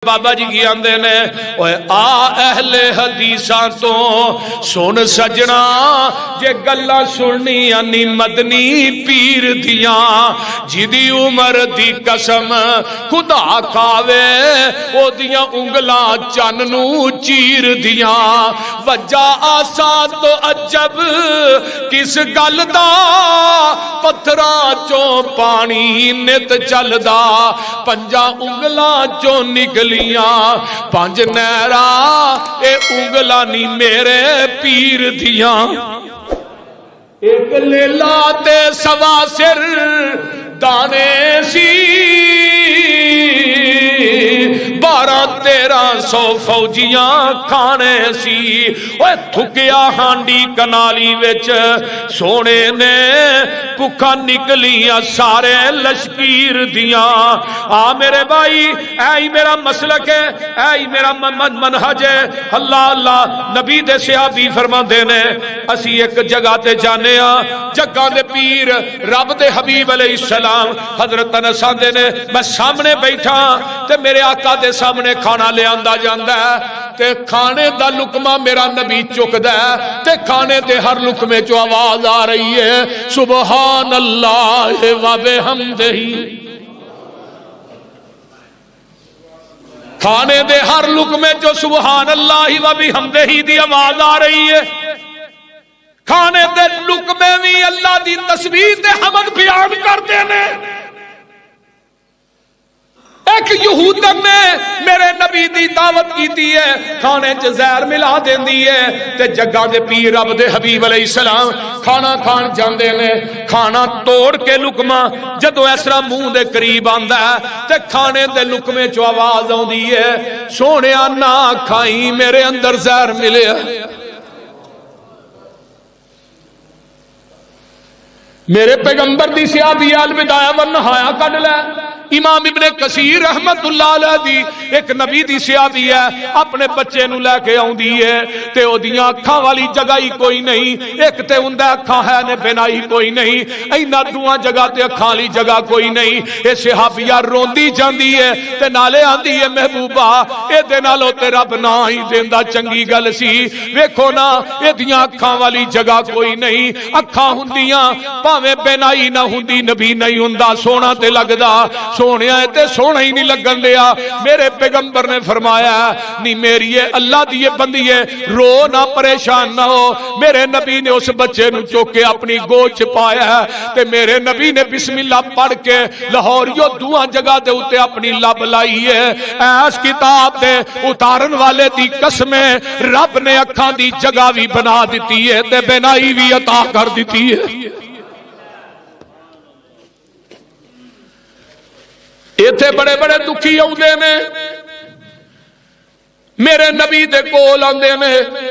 بابا جی کی آندے نے اوے آ اہل حدیثاں تو سن سجنا جے گلاں سننیاں نی مدنی پیر دیاں جدی عمر دی قسم خدا کھاوے او دیاں انگلاں چن نو چیر دیاں وجہ آسان تو عجب کس گل دا پتھراں چوں پانی نت چلدا پنجا انگلاں چوں نکل پانچ نیرا اے انگلا نی میرے پیر دیاں ایک لیلا تے سوا سر دانے سی 1200 فوجیاں کھانے سی اوے تھکیا ہانڈی کنالی وچ سونے نے بکھا نکلیاں سارے لشکیر دیاں آ میرے بھائی اے میرا مسلک ہے اے میرا منہج ہے اللہ اللہ نبی دے صحابی فرماندے نے اسی ایک جگہ تے جانے ہاں جگہ دے پیر رب دے حبیب علیہ السلام حضرت انس آندے نے میں سامنے بیٹھا تے میرے آقا دے سامنے کھانا لے آندا جاندا ہے تے کھانے دا لقمہ میرا نبی چکدا ہے تے کھانے دے ہر لقمے چوں آواز آ رہی ہے سبحان اللہ و بحمدہ کھانے دے ہر لقمے چوں سبحان اللہ و بحمدہ دی آواز آ رہی ہے کھانے دے لقمے بھی اللہ دی تسبیح تے حمد بیان کردے نے ایک یہودن نے میرے نبی دی دعوت کیتی ہے کھانے چ زہر ملا دیندی ہے تے جگہ دے پیر رب دے حبیب علیہ السلام کھانا کھان جاندے نے کھانا توڑ کے لقمہ جدو اس طرح منہ دے قریب آندا ہے تے کھانے دے لقمے چ آواز آندی ہے سونیا نہ کھائی میرے اندر زہر ملیا میرے پیغمبر دی صحابی البدایہ والنہایہ کڈ لے امام ابن کثیر رحمت اللہ علیہ دی ایک نبی دی صحابی ہے اپنے بچے نو لے کے آوندی ہے تے او دیاں اکھاں والی جگہ ہی کوئی نہیں ایک تے ہوندا اکھاں ہے نے بنائی کوئی نہیں اینا دوواں جگہ تے اکھاں والی جگہ کوئی نہیں اے صحابیہ روندی جاندی ہے تے نالے آندی ہے محبوبہ اے دے نالوں تے رب نہ ہی دیندا چنگی گل سی ویکھو نا اے دیاں اکھاں والی جگہ کوئی نہیں اکھاں ہوندیاں بھاویں بنائی نہ ہوندی نبی نہیں ہوندا سونا تے لگدا سونے آئے تے سونا ہی نہیں لگن دیا میرے پیغمبر نے فرمایا نہیں میری اللہ دی بندی ہے رو نہ پریشان نہ ہو میرے نبی نے اس بچے نو چوکے اپنی گود چھپایا ہے تے میرے نبی نے بسم اللہ پڑھ کے لاہوریو دعا جگہ دے اتے اپنی لب لائی ہے ایس کتاب دے اتارن والے دی قسمیں رب نے اکھاں دی جگہ بھی بنا دیتی ہے تے بنائی بھی عطا کر دیتی ہے ایتھے بڑے بڑے دکھی آؤندے نے میرے نبی دے کول آندے نے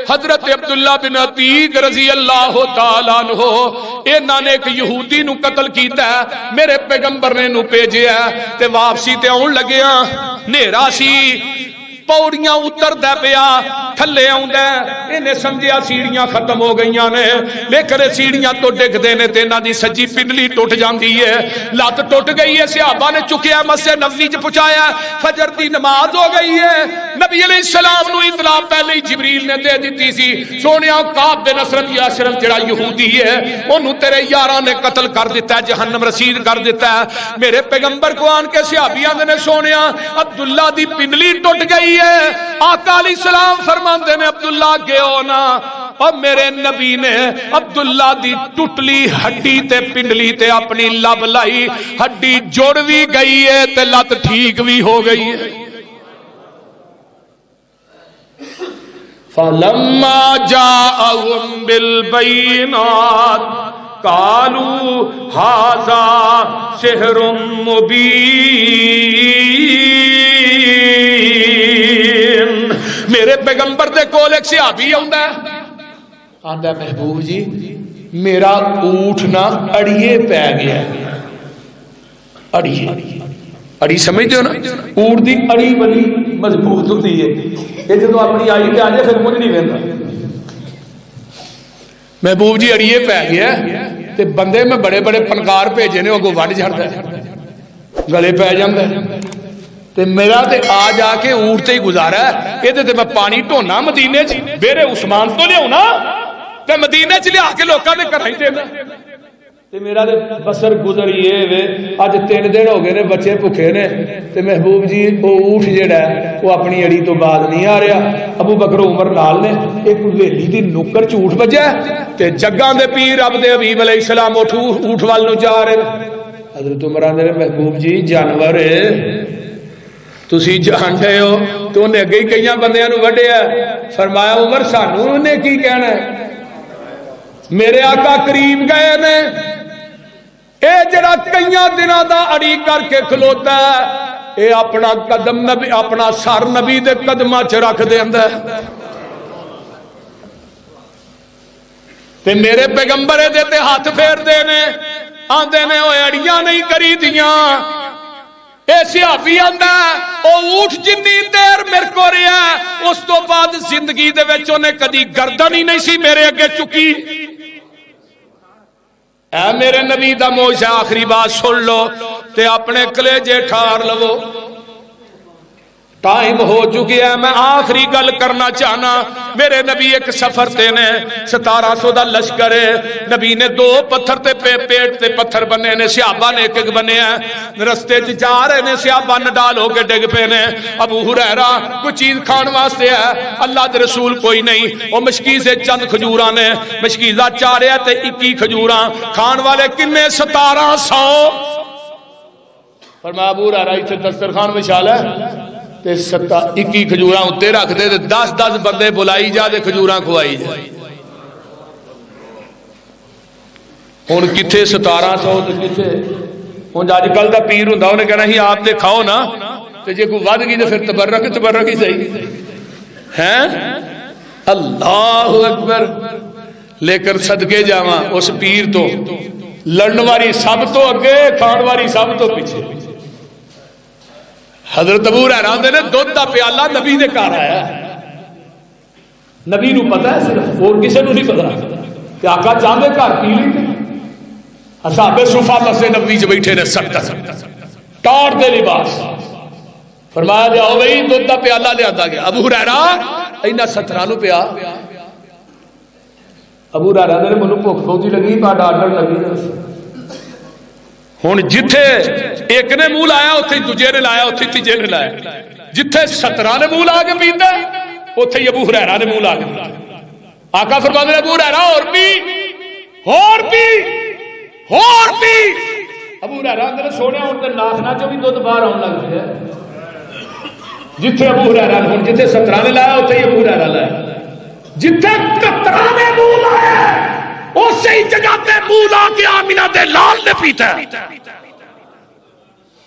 حضرت عبداللہ بن عتیق رضی اللہ تعالیٰ عنہ انہاں نے ایک یہودی نو قتل کیتا ہے میرے پیغمبر نے نو بھیجیا تے واپسی تے آن لگیا نیرا سی پوڑیاں اتر دے پیا تھلے آوندا انہیں سمجھیا سیڑیاں ختم ہو گئیاں نے لیکن سیڑیاں تو ڈگ دے نے تے انہاں دی سجی پنڈلی ٹوٹ جاندی ہے لت ٹوٹ گئی ہے صحابہ نے چکیا مسجد نبوی چ پہنچایا فجر دی نماز ہو گئی ہے نبی علیہ السلام نو اطلاع پہلے ہی جبریل نے دے دتی سی سونیا کعب بن اسرم یا اشرف جڑا یہودی ہے اونوں تیرے یاراں نے قتل کر دیتا ہے جہنم رسید کر دیتا ہے میرے پیغمبر کو آن کے صحابیاں نے سونیا عبداللہ دی پنڈلی ٹوٹ گئی آقا علیہ السلام فرماندے نے عبداللہ گئے نا اور میرے نبی نے عبداللہ دی ٹوٹلی ہڈی تے پنڈلی تے اپنی لب لائی ہڈی جوڑ بھی گئی ہے تے لت ٹھیک بھی ہو گئی ہے فَلَمَّا جَاءَهُمْ بِالْبَيِّنَاتِ قَالُوا هَذَا سِحْرٌ مُبِينٌ میرے پیغمبر دے کول ایک صحابی آندا ہے آندا محبوب جی میرا اونٹ نہ اڑیے پہ گیا اڑی سمجھتے ہو نا اونٹ دی اڑی بڑی مضبوط ہوتی ہے یہ جدو اپنی آئی پہ آ جائے پھر مجھ نہیں ویندا محبوب جی اڑیے پہ گیا تے بندے میں بڑے بڑے فنکار بھیجے نے وہ وڈ جھڑدا ہے گلے پہ جاندا ہے تے میرا تے آ جا کے اونٹ تے ہی گزارا ہے، یہ تے میں پانی ڈھونا مدینے چ میرے عثمان تو لیا تے مدینے چ لیا کے لوگوں نے گھر ہی دینا تے میرا تے بسر گزریے وے اج 3 دن ہو گئے نے بچے بھوکے نے تے محبوب جی وہ اونٹ جڑا ہے وہ اپنی اڑی تو بعد نہیں آ رہا، ابو بکر عمر نال نے، ایک ویلی دی نکر جھوٹ بجا تے جگاں دے پیر عبد حبیب علیہ السلام اونٹ وال نو جا رہے، حضرت عمر نے محبوب جی جانور تسی جانتے ہو تو انہیں اگے ہی کئی بندیاں نو وڈیا، فرمایا عمر سانو نے کی کہنا ہے، میرے آقا کریم گئے نے، اے جڑا کئی دنوں دا اڑی کر کے کھلوتا ہے اے اپنا قدم نبی اپنا سر نبی دے قدماں چ رکھ دیندا ہے تے میرے پیغمبر دے تے ہاتھ پھیر دے نے آندے نے او اڑیاں نہیں کری دیاں، اے صحابی آندا او اونٹ جنی دیر میرے کو رہیا اس تو بعد زندگی دے وچ اونے کدی گردن ہی نہیں سی میرے اگے چکی، اے میرے نبی دا موجزہ آخری بات سن لو تے اپنے کلیجے ٹھار لو، ٹائم ہو چکی ہے، میں آخری گل کرنا چاہنا، میرے نبی ایک سفر تے نے 1700 دا لشکر ہے، نبی نے 2 پتھر تے پیٹ تے پتھر بنے نے، صحابہ نے ایک بنے ہیں، رستے چ جا رہے نے، صحابہ نڈال ہو کے ڈگ پے نے، ابو ہریرہ کوئی چیز کھان واسطے ہے، اللہ دے رسول کوئی نہیں، وہ مشکیزے چند کھجوراں نے، مشکیزہ چارے تے 21 کھجوراں، کھان والے کنے 1700، فرمایا ابو ہریرہ ایتھے دسترخوان وچھا لے تے 21 کھجوراں اتے رکھ دے تے 10 بندے بلائی جا دے کھجوراں کھوائی جا، ہن کتھے 1700 تے کتھے ہن اج کل دا پیر ہوندا اونے کہنا ہی آپ تے کھاؤ نا تے جے کوئی ود گئی تے پھر تبرک ہی صحیح ہیں، اللہ اکبر، لیکن صدقے جاواں اس پیر تو لڑن والی سب تو اگے کھان والی سب تو پیچھے، حضرت ابو ہریرہ نے دودھ دا پیالہ نبی نے گھر آیا، نبی نو پتا ہے صرف اور کسی نو نہیں پتا کہ آقا چاہتے گھر پی لی، اصحاب صفا مسجد نبوی چ بیٹھے نے ٹاٹ دے لباس، فرمایا جاؤ بھائی دودھ دا پیالہ لیا گیا، ابو ہریرہ اینا 17 نو پیا، ابو ہریرہ نے منو بھوک بہت لگی با ڈاڈر لگی، ہن جتھے ایک نے منہ لایا اتھے دوجے نے لایا اتھے تیجے نے لایا، جتھے 17 نے منہ لا کے پیندا اتھے ابو ہریرہ نے منہ لا کے پیندا، آقا فرماتے ہیں ابو ہریرہ اور پی ابو ہریرہ نے سونے ہن تے ناخنا چوں بھی دودھ باہر آن لگ پیا، جتھے ابو ہریرہ ہن جتھے 17 نے لایا اتھے ابو ہریرہ لایا، جتھے 17 نے منہ لایا اسی جگہ تے منہ لا کے آمینہ دے لال نے پیتا ہے،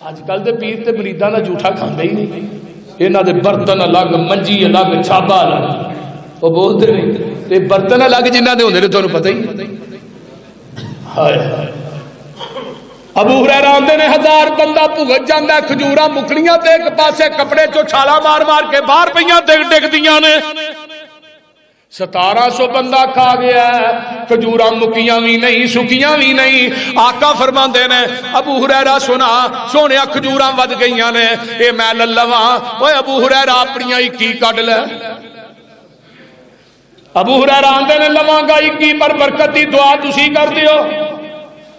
آج کل دے پیر تے مریداں دا جھوٹا کھاندے ہی نہیں، انہاں دے برتن الگ منجی الگ چھابا الگ، وہ بولتے نہیں تے برتن الگ جنہاں دے ہوندے نے تانوں پتہ ہی، ہائے ابو ہریرہ آندے نے 1000 بندہ بھگت جاندا کھجوراں مکڑیاں تے ایک پاسے کپڑے چوں چھالا مار مار کے باہر پئیاں ڈگ دیاں نے، 1700 بندہ کھا گیا ہے، کھجوراں مکیاں بھی نہیں سکیاں بھی نہیں، آقا فرماندے نے ابو ہریرہ سنا سونیا کھجوراں ود گئیاں نے، اے میں للواں، اوے ابو ہریرہ اپنیاں 21 کڈ لے، ابو ہریرہ آندے نے لواں گا 21 پر برکت دی دعا تسی کر دیو،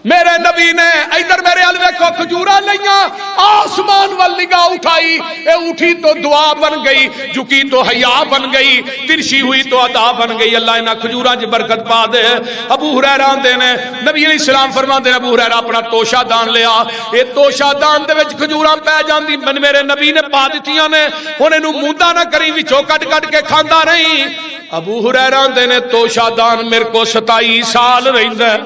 میرے نبی نے ادھر میرے ال ویکھو کھجوراں لیاں، آسمان وال نگاہ اٹھائی، اے اٹھی تو دعا بن گئی، جھکی تو حیا بن گئی، ترشی ہوئی تو ادا بن گئی، اللہ انہاں کھجوراں دی برکت پا دے۔ ابو ہریرہ آندے نے نبی علیہ السلام فرماندے نے ابو ہریرہ اپنا توشہ دان لیا، اے توشہ دان دے وچ کھجوراں پے جاندی، من میرے نبی نے پا دتیاں نے، ہن اینو موندا نہ کری وچوں کٹ کٹ کے کھاندا نہیں۔ ابو ہریرہ آندے نے توشہ دان میرے کو 27 سال رہندا ہے،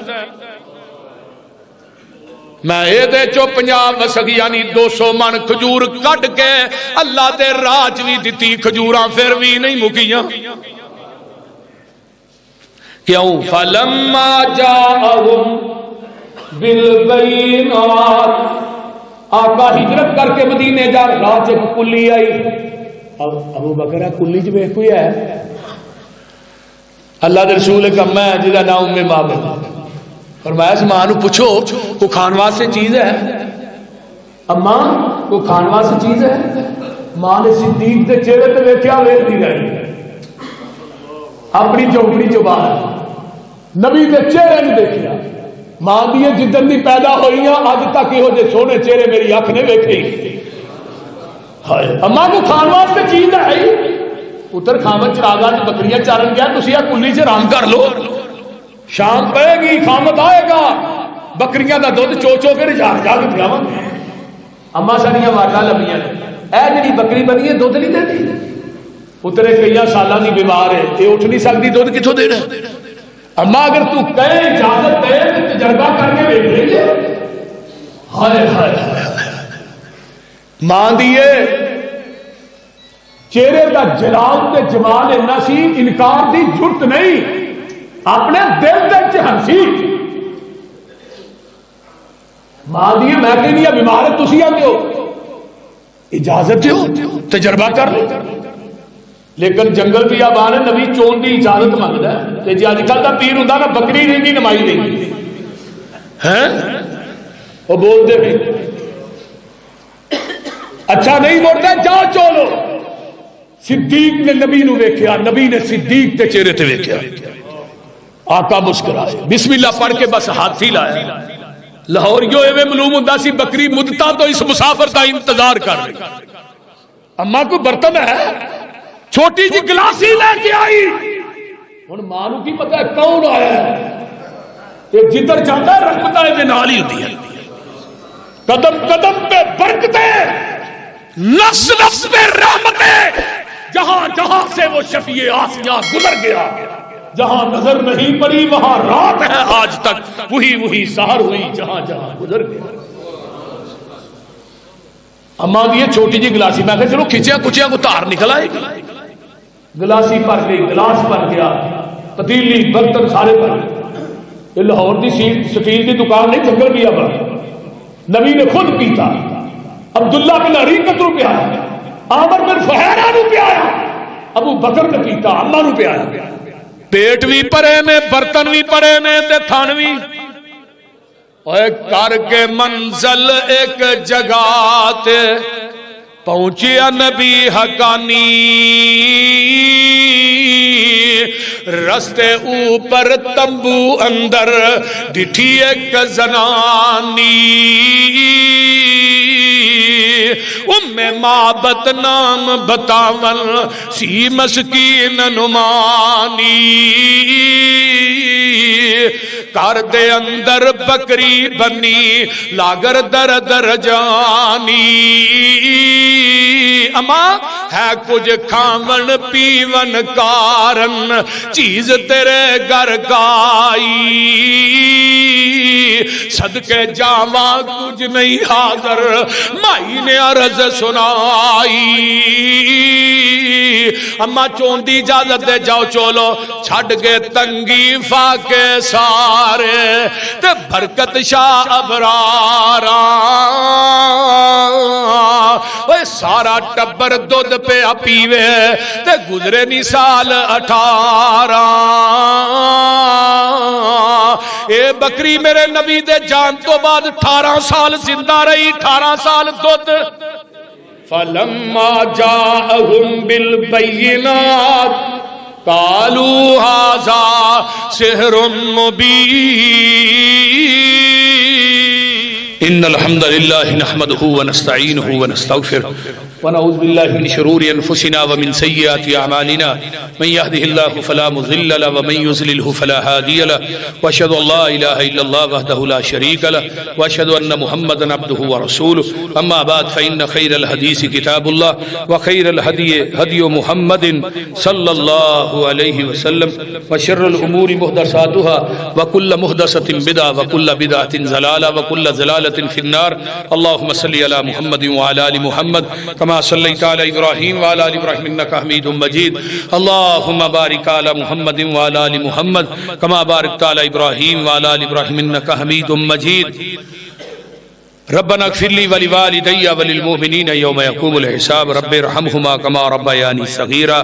میں اے دے چو 50 وسک یعنی 200 من کھجور کٹ کے اللہ دے راج بھی دتی، کھجوراں پھر بھی نہیں مکیاں، کیوں؟ فلما جاءہم بالبینات، آقا ہجرت کر کے مدینے جا، راج ایک کلی آئی، ابو بکر کلی چ ویکھ کوئی ہے؟ اللہ دے رسول کا میں جہاں نام ام مابد، فرمایا اس ماں نو پوچھو کو کھان واسطے چیز ہے؟ اما کوئی کھان واسطے چیز ہے؟ ماں نے صدیق کے چہرے تے ویکھیا ویکھدی رہی اپنی چوکڑی چ باہر نبی کے چہرے نو دیکھیا ماں دی جدن دی پیدا ہوئی اج تک یہو جے سونے چہرے میری اکھ نے ویکھے ہی اما کو کھان واسطے چیز ہے پتر خامد چراغا چ بکریاں چارن گیا تسی آ کلی چ آرام کر لو شام پے گی خامد آئے گا بکریاں دا دودھ چو چو کے جا جا کے پلاواں اما ساڈیاں واٹاں لبیاں اے جڑی بکری بنی ہے دودھ نہیں دیتی پترے کئی سالاں دی بیمار ہے یہ اٹھ نہیں سکتی دودھ کتھوں دینا اما اگر تو کہے اجازت دے تو تجربہ کر کے دیکھ لیں گے ہائے ہائے ماں دیے چہرے کا جلال تے جمال اتنا سی انکار دی ضرورت نہیں اپنے دل دل ہنسی ماں دیے میں کہنی ہے بیمار ہے تسی آتے ہو اجازت دیو تجربہ کر لو لیکن جنگل بھی آبان ہے نبی چون کی اجازت مانگتا ہے کہ جی اج کل کا پیر ہوں نا بکری نہیں نمائی نہیں ہے وہ بولتے بھی اچھا نہیں بولتا جاؤ چولو صدیق نے نبی نو ویکھیا نبی نے صدیق کے چہرے تے ویکھیا آقا مسکرائے بسم اللہ پڑھ کے بس ہاتھ ہی لایا لاہوریوں ایویں معلوم ہوندا سی بکری مدتا تو اس مسافر کا انتظار کر رہی اما کو برتن ہے چھوٹی جی گلاسی لے کے آئی ہن ماں نو کی پتہ ہے کون آیا ہے یہ جدھر جاتا ہے رحمتاں دے نال ہی ہوندی ہے قدم قدم پہ برکتیں نفس نفس میں رحمتیں جہاں جہاں سے وہ شفیع آسیاں گزر گیا جہاں نظر نہیں پڑی وہاں رات ہے آج تک وہی وہی سحر ہوئی جہاں جہاں گزر گیا اما دی چھوٹی جی گلاسی میں کہ چلو کھچیا کچیا کو تار نکل آئے گی گلاسی پر گئی گلاس پر گیا پتیلی برتن سارے پر یہ لاہور دی سٹیل دی دکان نہیں جنگل بھی اب نبی نے خود پیتا عبداللہ بن عریقت رو پیایا عامر بن فہیرہ رو پیایا ابو بکر نے پیتا اما رو پیایا پیٹ بھی پڑے نے برتن بھی پڑے نے تے تھان بھی کر کے منزل ایک جگہ تے پہنچیا نبی حقانی رستے اوپر تمبو اندر ڈٹھی ایک زنانی ام معبد نام بتاون سی مسکین نمانی کار دے اندر بکری بنی لاگر در در جانی اما ہے کچھ کھاون پیون کارن چیز تیرے گھر گائی صدقے جاواں کچھ نہیں حاضر مائی نے عرض سنائی اما چوندی اجازت دے جاؤ چولو چھڑ گے تنگی فاقے سارے تے برکت شاہ ابرارا سارا ٹبر دودھ پہ پیوے تے گزرے نی سال 18 اے بکری میرے نبی دے جان تو بعد 18 سال زندہ رہی 18 سال دودھ فلما جاءهم بالبينات قالوا هذا سحر مبين ان الحمد لله نحمده ونستعينه ونستغفره ونعوذ بالله من شرور انفسنا ومن سيئات اعمالنا من يهده الله فلا مضل له ومن يضلل فلا هادي له واشهد ان لا اله الا الله وحده لا شريك له واشهد ان محمدا عبده ورسوله اما بعد فان خير الحديث كتاب الله وخير الهدي هدي محمد صلى الله عليه وسلم وشر الامور محدثاتها وكل محدثه بدعه وكل بدعه ضلاله وكل ضلاله في النار اللهم صل على محمد وعلى ال محمد كما صليت على ابراهيم وعلى ال ابراهيم انك حميد مجيد اللهم بارك على محمد وعلى ال محمد كما باركت على ابراهيم وعلى ال ابراهيم انك حميد مجيد ربنا اغفر لي ولوالدي وللمؤمنين يوم يقوم الحساب رب ارحمهما كما ربياني صغيرا